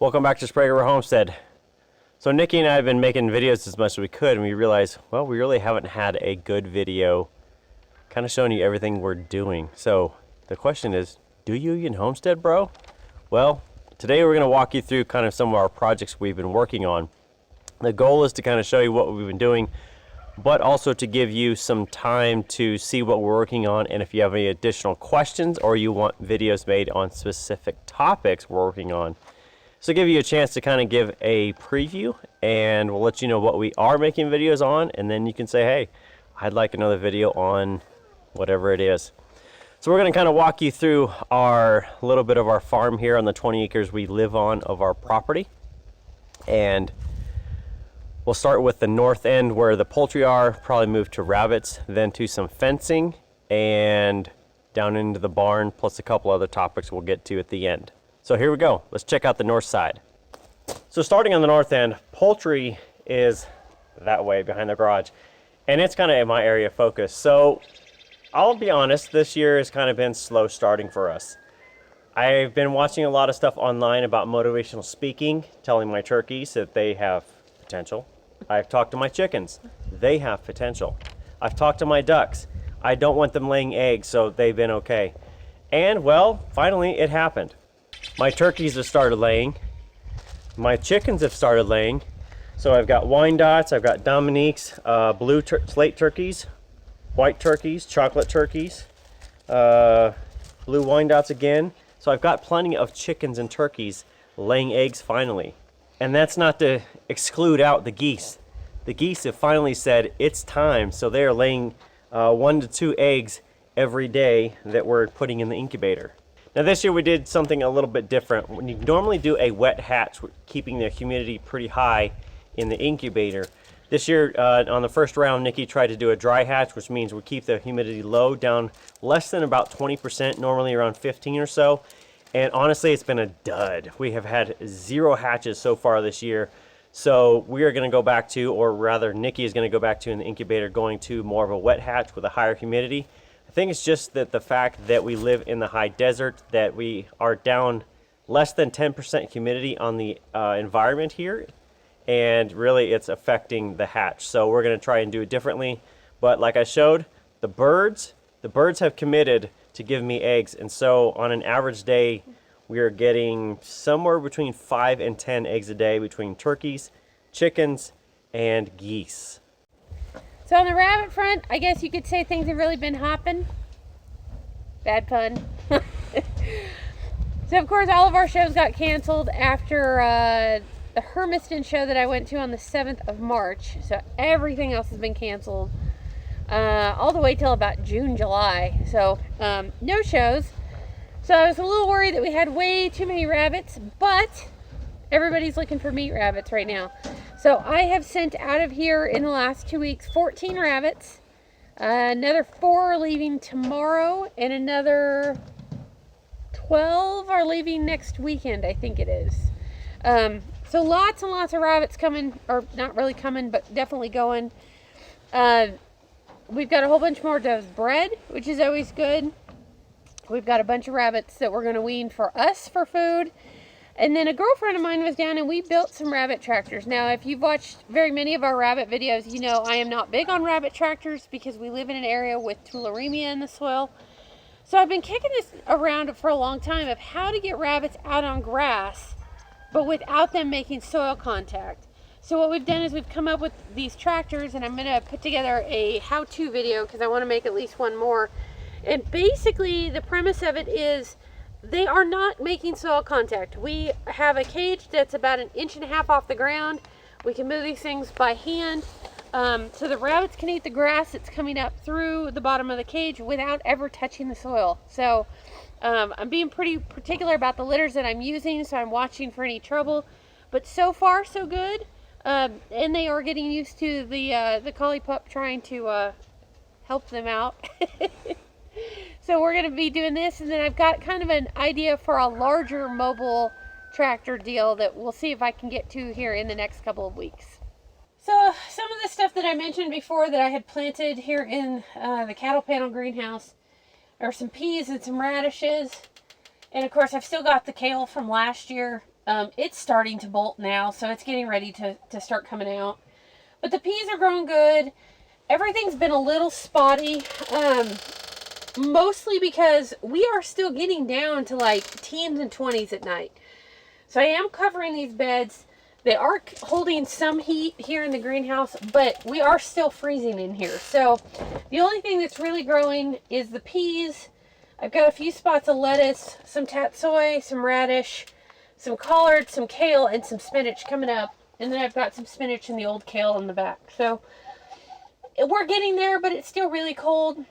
Welcome back to Sprague Homestead. So Nikki and I have been making videos as much as we could, and we realized, well, we really haven't had a good video kind of showing you everything we're doing. So the question is, do you even homestead, bro? Well, today we're going to walk you through kind of some of our projects we've been working on. The goal is to kind of show you what we've been doing, but also to give you some time to see what we're working on, and if you have any additional questions or you want videos made on specific topics we're working on. So give you a chance to kind of give a preview, and we'll let you know what we are making videos on, and then you can say, hey, I'd like another video on whatever it is. So we're going to kind of walk you through a little bit of our farm here on the 20 acres we live on of our property. And we'll start with the north end where the poultry are, probably move to rabbits, then to some fencing, and down into the barn, plus a couple other topics we'll get to at the end. So here we go. Let's check out the north side. So starting on the north end, poultry is that way behind the garage, and it's kind of in my area of focus. So I'll be honest, this year has kind of been slow starting for us. I've been watching a lot of stuff online about motivational speaking, telling my turkeys that they have potential. I've talked to my chickens. They have potential. I've talked to my ducks. I don't want them laying eggs, so they've been okay. And well, finally it happened. My turkeys have started laying. My chickens have started laying. So I've got Wyandottes, I've got Dominiques, blue slate turkeys, white turkeys, chocolate turkeys, blue Wyandottes again. So I've got plenty of chickens and turkeys laying eggs finally. And that's not to exclude out the geese. The geese have finally said it's time, so they are laying 1 to 2 eggs every day that we're putting in the incubator. Now this year we did something a little bit different. When you normally do a wet hatch, keeping the humidity pretty high in the incubator. This year on the first round, Nikki tried to do a dry hatch, which means we keep the humidity low, down less than about 20%, normally around 15 or so. And honestly, it's been a dud. We have had 0 hatches so far this year. So we are going to go back to, or rather Nikki is going to go back to in the incubator, going to more of a wet hatch with a higher humidity. I think it's just that the fact that we live in the high desert, that we are down less than 10% humidity on the environment here, and really it's affecting the hatch. So we're going to try and do it differently. But like I showed, the birds have committed to give me eggs, and so on an average day we are getting somewhere between 5 and 10 eggs a day between turkeys, chickens, and geese. So on the rabbit front, I guess you could say things have really been hopping. Bad pun. So of course all of our shows got canceled after the Homestead show that I went to on the 7th of March. So everything else has been canceled all the way till about June, July. So no shows. So I was a little worried that we had way too many rabbits, but everybody's looking for meat rabbits right now. So I have sent out of here in the last 2 weeks 14 rabbits. Another 4 are leaving tomorrow, and another 12 are leaving next weekend, I think it is. So lots and lots of rabbits coming, or not really coming, but definitely going. We've got a whole bunch more doves bred, which is always good. We've got a bunch of rabbits that we're going to wean for us for food. And then a girlfriend of mine was down and we built some rabbit tractors. Now, if you've watched very many of our rabbit videos, you know I am not big on rabbit tractors because we live in an area with tularemia in the soil. So I've been kicking this around for a long time of how to get rabbits out on grass, but without them making soil contact. So what we've done is we've come up with these tractors, and I'm going to put together a how-to video because I want to make at least one more. And basically the premise of it is they are not making soil contact. We have a cage that's about 1.5 inches off the ground. We can move these things by hand. So the rabbits can eat the grass that's coming up through the bottom of the cage without ever touching the soil. So I'm being pretty particular about the litters that I'm using, so I'm watching for any trouble. But so far, so good. And they are getting used to the collie pup trying to help them out. So we're going to be doing this, and then I've got kind of an idea for a larger mobile tractor deal that we'll see if I can get to here in the next couple of weeks. So some of the stuff that I mentioned before that I had planted here in the cattle panel greenhouse are some peas and some radishes. And of course I've still got the kale from last year. It's starting to bolt now, so it's getting ready to start coming out. But the peas are growing good. Everything's been a little spotty, mostly because we are still getting down to like teens and 20s at night. So I am covering these beds. They are holding some heat here in the greenhouse, but we are still freezing in here. So the only thing that's really growing is the peas. I've got a few spots of lettuce, some tatsoi, some radish, some collard, some kale, and some spinach coming up. And then I've got some spinach and the old kale in the back. So we're getting there, but it's still really cold.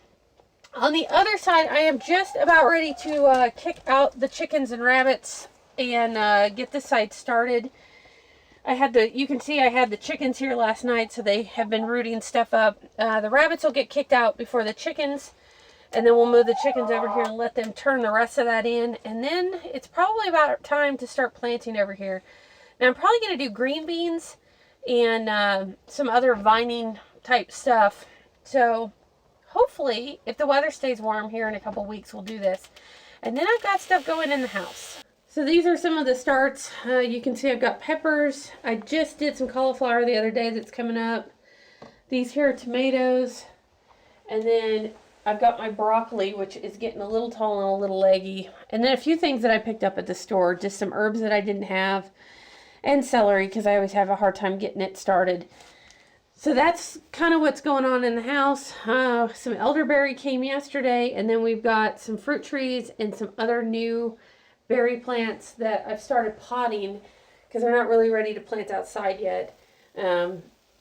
On the other side, I am just about ready to kick out the chickens and rabbits and get this side started. You can see I had the chickens here last night, so they have been rooting stuff up. The rabbits will get kicked out before the chickens, and then we'll move the chickens over here and let them turn the rest of that in. And then it's probably about time to start planting over here. Now I'm probably going to do green beans and some other vining type stuff. So hopefully, if the weather stays warm here in a couple weeks, we'll do this. And then I've got stuff going in the house. So these are some of the starts. You can see I've got peppers. I just did some cauliflower the other day that's coming up. These here are tomatoes. And then I've got my broccoli, which is getting a little tall and a little leggy. And then a few things that I picked up at the store. Just some herbs that I didn't have. And celery, because I always have a hard time getting it started. So that's kind of what's going on in the house. Some elderberry came yesterday. And then we've got some fruit trees and some other new berry plants that I've started potting because they're not really ready to plant outside yet.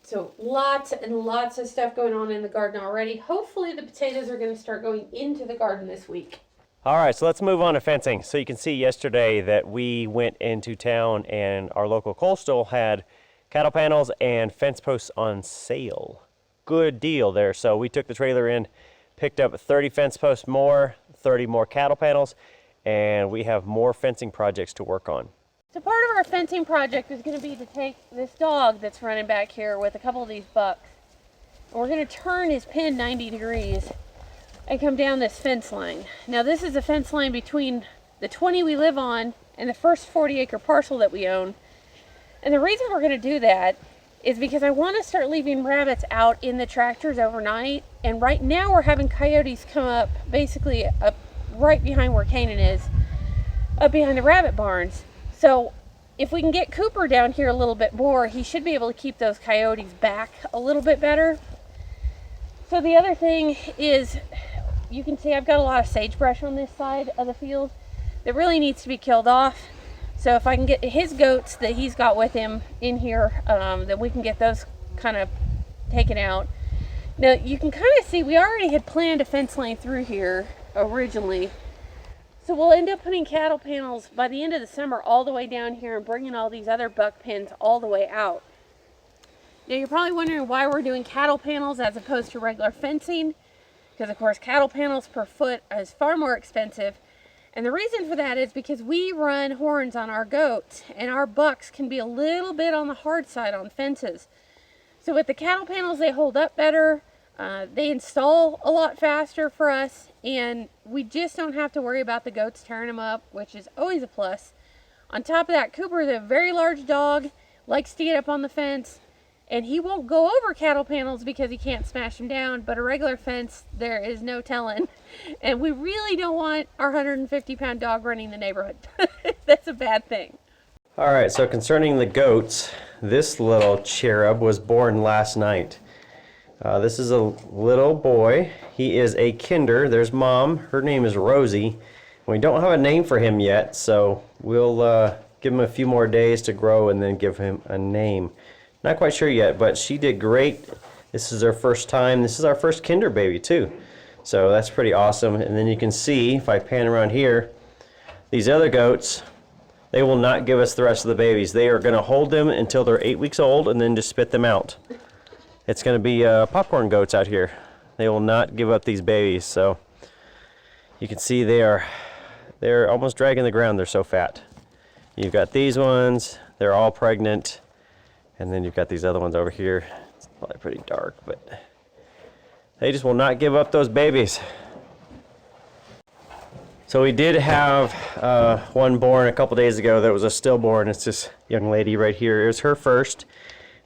So lots and lots of stuff going on in the garden already. Hopefully the potatoes are going to start going into the garden this week. All right, so let's move on to fencing. So you can see yesterday that we went into town and our local coastal had cattle panels and fence posts on sale. Good deal there. So we took the trailer in, picked up 30 fence posts more, 30 more cattle panels, and we have more fencing projects to work on. So part of our fencing project is going to be to take this dog that's running back here with a couple of these bucks, and we're going to turn his pen 90 degrees and come down this fence line. Now this is a fence line between the 20 we live on and the first 40-acre parcel that we own. And the reason we're going to do that is because I want to start leaving rabbits out in the tractors overnight. And right now we're having coyotes come up basically up right behind where Canaan is, up behind the rabbit barns. So if we can get Cooper down here a little bit more, he should be able to keep those coyotes back a little bit better. So the other thing is, you can see I've got a lot of sagebrush on this side of the field that really needs to be killed off. So if I can get his goats that he's got with him in here, then we can get those kind of taken out. Now you can kind of see we already had planned a fence line through here originally. So we'll end up putting cattle panels by the end of the summer all the way down here and bringing all these other buck pens all the way out. Now you're probably wondering why we're doing cattle panels as opposed to regular fencing, because of course cattle panels per foot is far more expensive. And the reason for that is because we run horns on our goats and our bucks can be a little bit on the hard side on fences. So with the cattle panels, they hold up better. They install a lot faster for us, and we just don't have to worry about the goats tearing them up, which is always a plus. On top of that, Cooper is a very large dog, likes to get up on the fence, and he won't go over cattle panels because he can't smash them down, but a regular fence, there is no telling. And we really don't want our 150-pound dog running the neighborhood. That's a bad thing. All right, so concerning the goats, this little cherub was born last night. This is a little boy. He is a kinder. There's mom. Her name is Rosie. We don't have a name for him yet, so we'll give him a few more days to grow and then give him a name. Not quite sure yet, but she did great. This is her first time. This is our first kinder baby too. So that's pretty awesome. And then you can see, if I pan around here, these other goats, they will not give us the rest of the babies. They are going to hold them until they're 8 weeks old and then just spit them out. It's going to be popcorn goats out here. They will not give up these babies. So you can see they're almost dragging the ground. They're so fat. You've got these ones. They're all pregnant. And then you've got these other ones over here. It's probably pretty dark, but they just will not give up those babies. So we did have one born a couple days ago that was a stillborn. It's this young lady right here. It was her first.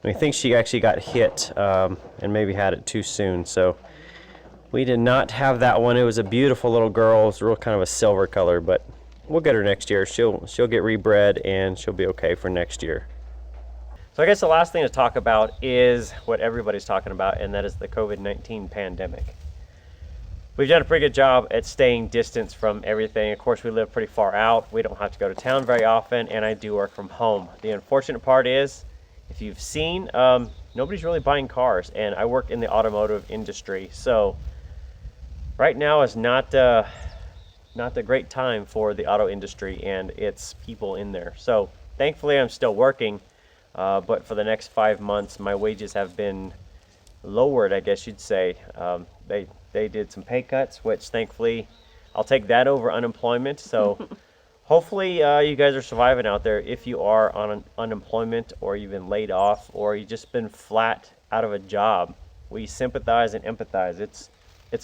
And we think she actually got hit and maybe had it too soon. So we did not have that one. It was a beautiful little girl. It's real kind of a silver color, but we'll get her next year. She'll get rebred and she'll be okay for next year. So I guess the last thing to talk about is what everybody's talking about, and that is the COVID-19 pandemic. We've done a pretty good job at staying distance from everything. Of course, we live pretty far out. We don't have to go to town very often, and I do work from home. The unfortunate part is, if you've seen, nobody's really buying cars, and I work in the automotive industry. So right now is not the great time for the auto industry and its people in there. So thankfully, I'm still working, but for the next 5 months, my wages have been lowered, I guess you'd say. They did some pay cuts, which thankfully I'll take that over unemployment. So hopefully you guys are surviving out there. If you are on unemployment, or you've been laid off, or you've just been flat out of a job, we sympathize and empathize. It's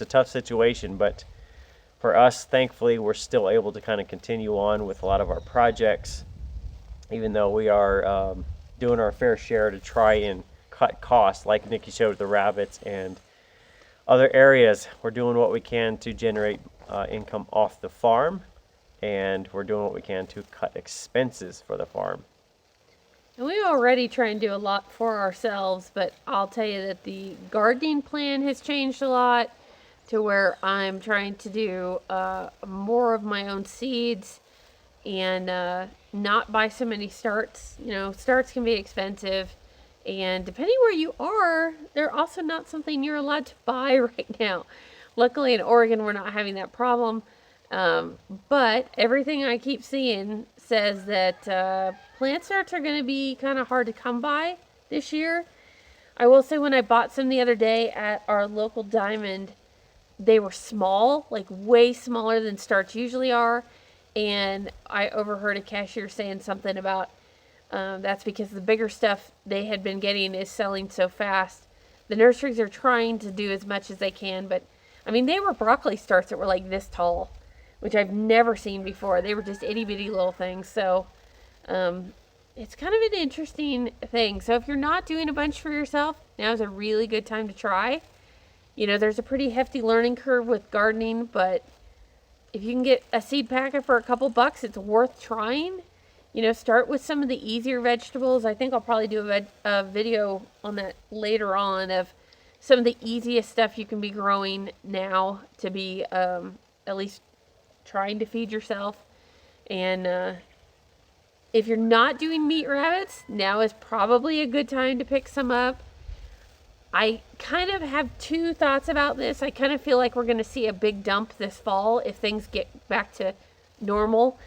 a tough situation, but for us, thankfully, we're still able to kind of continue on with a lot of our projects, even though we are doing our fair share to try and cut costs, like Nikki showed with the rabbits and other areas. We're doing what we can to generate income off the farm, and we're doing what we can to cut expenses for the farm. And we already try and do a lot for ourselves, but I'll tell you that the gardening plan has changed a lot to where I'm trying to do more of my own seeds and not buy so many starts. You know, starts can be expensive. And depending where you are, they're also not something you're allowed to buy right now. Luckily in Oregon, we're not having that problem. But everything I keep seeing says that plant starts are going to be kind of hard to come by this year. I will say, when I bought some the other day at our local Diamond, they were small, like way smaller than starts usually are. And I overheard a cashier saying something about that's because the bigger stuff they had been getting is selling so fast. The nurseries are trying to do as much as they can, but I mean, they were broccoli starts that were like this tall, which I've never seen before. They were just itty bitty little things. So it's kind of an interesting thing. So if you're not doing a bunch for yourself, now is a really good time to try. You know, there's a pretty hefty learning curve with gardening, but if you can get a seed packet for a couple bucks, it's worth trying. You know, start with some of the easier vegetables. I think I'll probably do a video on that later on of some of the easiest stuff you can be growing now to be at least trying to feed yourself. And if you're not doing meat rabbits, now is probably a good time to pick some up. I kind of have two thoughts about this. I kind of feel like we're going to see a big dump this fall if things get back to normal.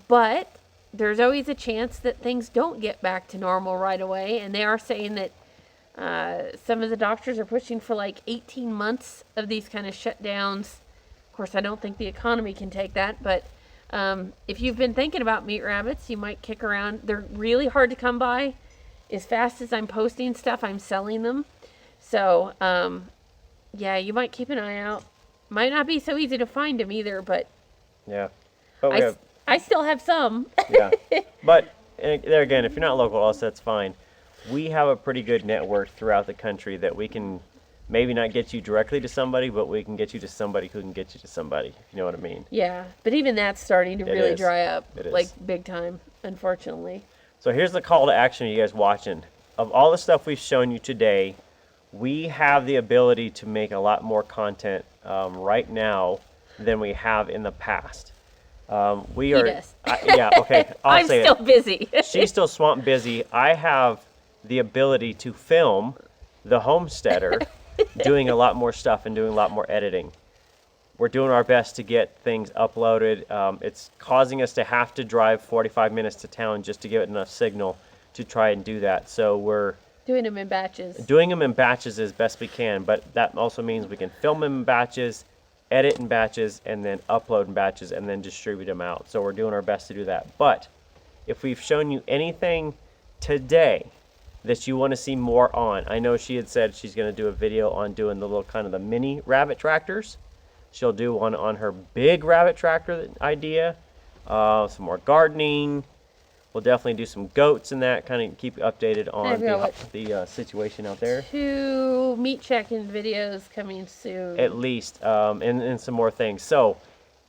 But there's always a chance that things don't get back to normal right away. And they are saying that some of the doctors are pushing for like 18 months of these kind of shutdowns. Of course, I don't think the economy can take that. But if you've been thinking about meat rabbits, you might kick around. They're really hard to come by. As fast as I'm posting stuff, I'm selling them. So, yeah, you might keep an eye out. Might not be so easy to find them either, but Yeah. But I still have some. Yeah. But there again, if you're not local to us, that's fine. We have a pretty good network throughout the country that we can maybe not get you directly to somebody, but we can get you to somebody who can get you to somebody, if you know what I mean. Yeah, but even that's starting to It really is. dry up, It is. like big time, unfortunately. So here's the call to action, you guys watching. Of all the stuff we've shown you today, we have the ability to make a lot more content right now than we have in the past. We are. Yes. Yeah. Okay. I'll I'm say still it. busy. She's still swamp busy. I have the ability to film the homesteader doing a lot more stuff and doing a lot more editing. We're doing our best to get things uploaded. It's causing us to have to drive 45 minutes to town just to get enough signal to try and do that. So we're Doing them in batches. doing them in batches as best we can, but that also means we can film them in batches, edit in batches, and then upload in batches, and then distribute them out. So we're doing our best to do that. But if we've shown you anything today that you want to see more on, I know she had said she's going to do a video on doing the little kind of the mini rabbit tractors. She'll do one on her big rabbit tractor idea, some more gardening. We'll definitely do some goats and that, kind of keep you updated on the situation out there. 2 meat checking videos coming soon. At least, and some more things. So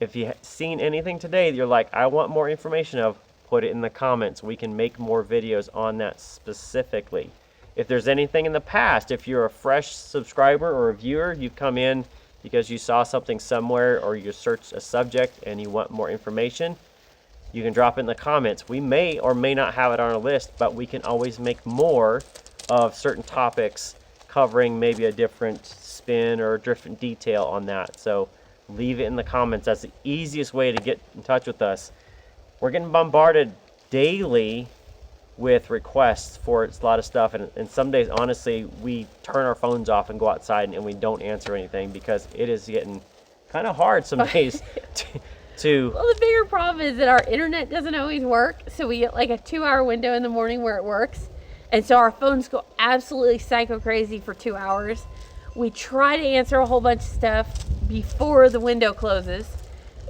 if you've seen anything today that you're like, I want more information of, put it in the comments. We can make more videos on that specifically. If there's anything in the past, if you're a fresh subscriber or a viewer, you've come in because you saw something somewhere or you searched a subject and you want more information, you can drop it in the comments. We may or may not have it on our list, but we can always make more of certain topics covering maybe a different spin or a different detail on that. So leave it in the comments. That's the easiest way to get in touch with us. We're getting bombarded daily with requests for a lot of stuff, and some days, honestly, we turn our phones off and go outside and we don't answer anything because it is getting kind of hard some days to... Well, the bigger problem is that our internet doesn't always work, so we get like a 2-hour window in the morning where it works, and so our phones go absolutely psycho crazy for 2 hours. We try to answer a whole bunch of stuff before the window closes,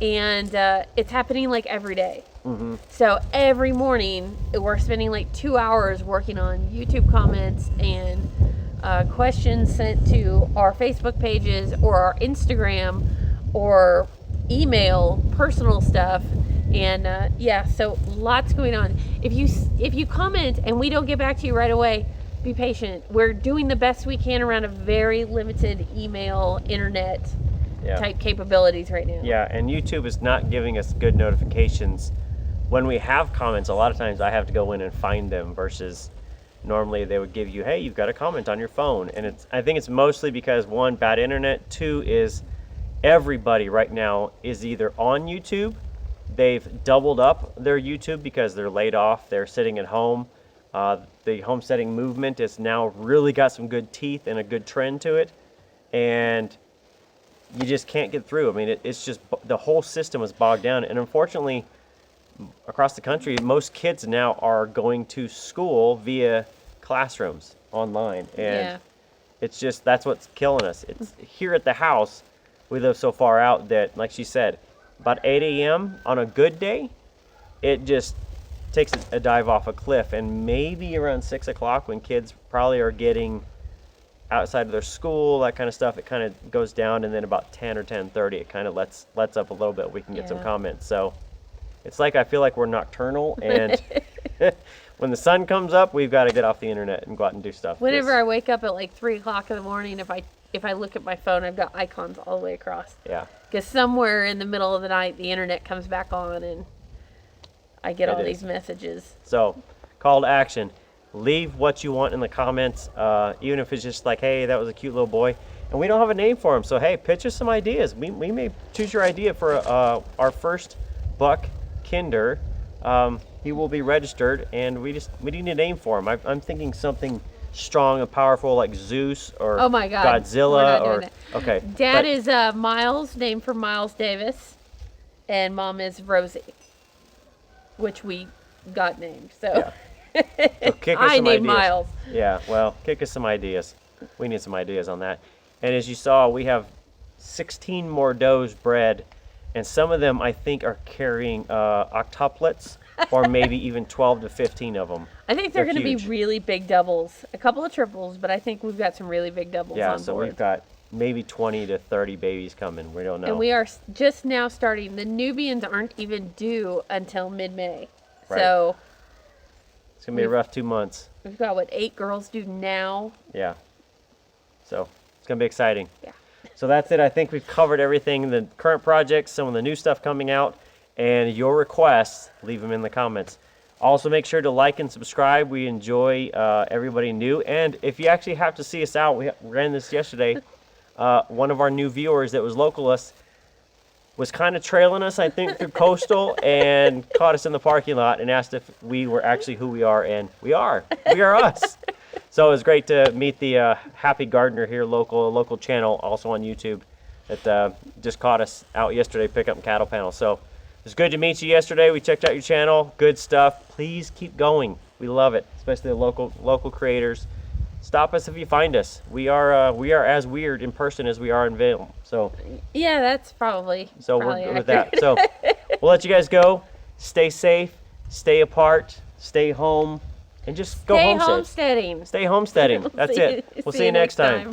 and it's happening like every day. Mm-hmm. So every morning we're spending like 2 hours working on YouTube comments and questions sent to our Facebook pages or our Instagram or email, personal stuff, and yeah, so lots going on. If you comment and we don't get back to you right away, be patient. We're doing the best we can around a very limited email, internet type capabilities right now. Yeah, and YouTube is not giving us good notifications. When we have comments, a lot of times I have to go in and find them versus normally they would give you, hey, you've got a comment on your phone. And I think it's mostly because, 1, bad internet, 2 is everybody right now is either on YouTube, they've doubled up their YouTube because they're laid off, they're sitting at home. The homesteading movement has now really got some good teeth and a good trend to it, and you just can't get through. I mean, it's just the whole system is bogged down, and unfortunately, across the country, most kids now are going to school via classrooms online, and it's just, that's what's killing us. It's here at the house. We live so far out that, like she said, about 8 a.m. on a good day, it just takes a dive off a cliff, and maybe around 6 o'clock when kids probably are getting outside of their school, that kind of stuff, it kind of goes down, and then about 10 or 10:30, it kind of lets up a little bit. We can get some comments. So it's like, I feel like we're nocturnal, and when the sun comes up, we've got to get off the internet and go out and do stuff. Whenever I wake up at like 3 o'clock in the morning, if I look at my phone, I've got icons all the way across. Yeah. Because somewhere in the middle of the night, the internet comes back on, and I get all these messages. So, call to action. Leave what you want in the comments, even if it's just like, hey, that was a cute little boy. And we don't have a name for him, so hey, pitch us some ideas. We may choose your idea for our first buck kinder. He will be registered, and we need a name for him. I'm thinking something strong and powerful like Zeus or oh my God, Godzilla or okay. Dad is Miles, named for Miles Davis, and Mom is Rosie, which we got named. So, so kick us I some named ideas. Miles. Yeah, well, kick us some ideas. We need some ideas on that. And as you saw, we have 16 more does bred, and some of them I think are carrying octuplets, or maybe even 12 to 15 of them. I think they're going to be really big doubles. A couple of triples, but I think we've got some really big doubles on board. So we've got maybe 20 to 30 babies coming. We don't know. And we are just now starting. The Nubians aren't even due until mid-May. Right. So it's going to be a rough 2 months. We've got, 8 girls due now? Yeah. So it's going to be exciting. Yeah. So that's it. I think we've covered everything, the current projects, some of the new stuff coming out, and your requests, leave them in the comments. Also, make sure to like and subscribe. We enjoy everybody new. And if you actually have to see us out, we ran this yesterday. One of our new viewers that was localist was kind of trailing us, I think, through Coastal and caught us in the parking lot and asked if we were actually who we are. And we are. We are us. So it was great to meet the Happy Gardener here, local channel, also on YouTube, that just caught us out yesterday picking up cattle panels. So it was good to meet you yesterday. We checked out your channel. Good stuff. Please keep going. We love it, especially the local creators. stop us if you find us. We are as weird in person as we are in film. So yeah, that's probably we're good with accurate. that. So we'll let you guys go. Stay safe, stay apart, stay home, and just go Stay homestead. homesteading. Stay homesteading. That's it. We'll see you next time.